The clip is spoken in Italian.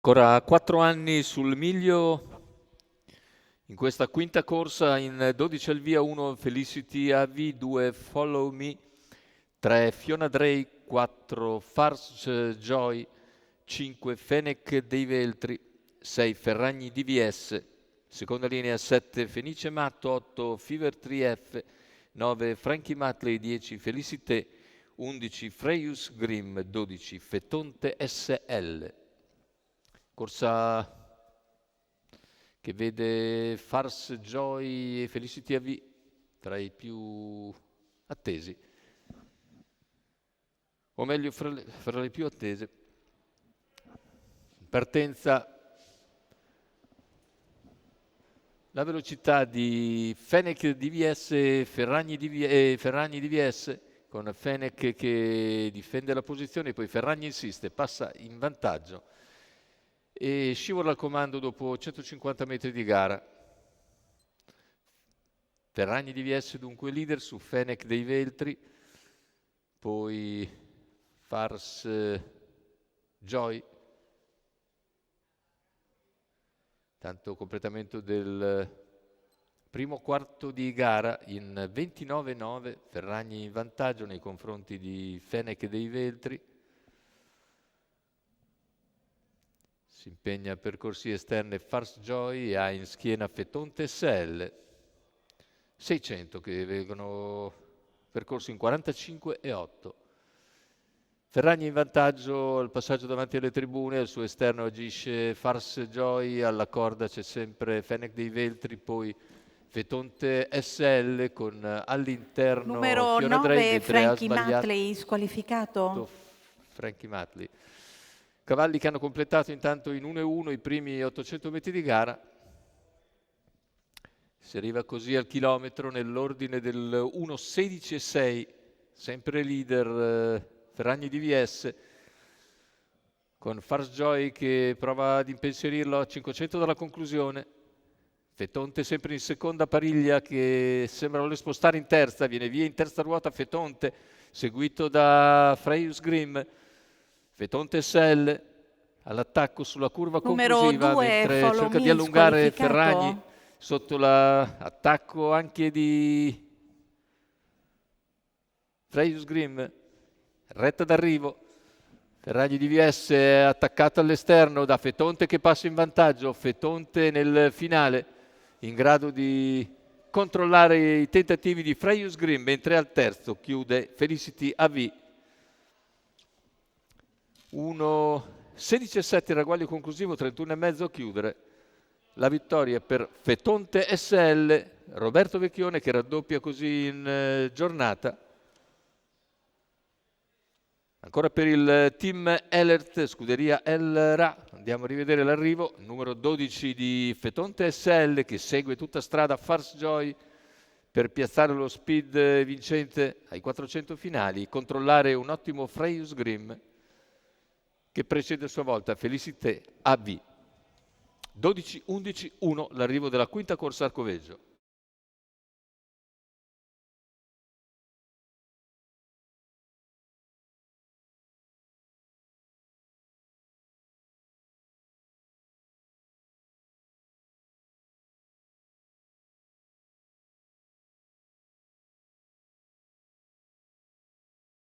Ancora 4 anni sul miglio in questa quinta corsa in 12 al via, 1 Felicity AV, 2 Follow Me, 3 Fiona Drake, 4 Farce Joy, 5 Fenech dei Veltri, 6 Ferragni DVS, seconda linea 7 Fenice Matto, 8 Fever 3F, 9 Frankie Matley, 10 Felicité, 11 Freius Grimm, 12 Fetonte SL. Corsa che vede Farce Joy e Felicity AV tra i più attesi, o meglio fra le più attese. Partenza, la velocità di Fenech DVS e Ferragni DVS, con Fenech che difende la posizione, poi Ferragni insiste, passa in vantaggio e scivola al comando dopo 150 metri di gara. Ferragni DVS dunque leader su Fenech dei Veltri, poi Farce Joy, tanto completamento del primo quarto di gara in 29-9, Ferragni in vantaggio nei confronti di Fenech dei Veltri. Si impegna a percorsi esterne Farce Joy e ha in schiena Fetonte SL, 600 che vengono percorsi in 45,8. Ferragni in vantaggio al passaggio davanti alle tribune, al suo esterno agisce Farce Joy, alla corda c'è sempre Fenech dei Veltri, poi Fetonte SL con all'interno Numero Fiona Drake, 9 mentre ha Frankie sbagliato Matley squalificato. Frankie Matley. Cavalli che hanno completato intanto in 1-1 i primi 800 metri di gara. Si arriva così al chilometro nell'ordine del 1:16,6, sempre leader Ferragni DVS, con Farce Joy che prova ad impensierirlo a 500 dalla conclusione. Fetonte sempre in seconda, Pariglia che sembra voler spostare in terza, viene via in terza ruota Fetonte, seguito da Freius Grimm. Fetonte SL all'attacco sulla curva Numero conclusiva, 2 mentre Follow cerca di Me allungare Ferragni squalificato. sotto l'attacco anche di Freius Grimm. Retta d'arrivo, Ferragni DVS è attaccato all'esterno da Fetonte che passa in vantaggio, Fetonte nel finale in grado di controllare i tentativi di Freius Grimm, mentre al terzo chiude Felicity AV. 1:16,7 il ragguaglio conclusivo, 31,5 a chiudere. La vittoria per Fetonte SL, Roberto Vecchione che raddoppia così in giornata. Ancora per il team Elert, scuderia El Ra, andiamo a rivedere l'arrivo, numero 12 di Fetonte SL che segue tutta strada Farce Joy per piazzare lo speed vincente ai 400 finali, controllare un ottimo Freius Grimm che precede a sua volta Felicité AV. 12-11-1 l'arrivo della quinta corsa Arcoveggio.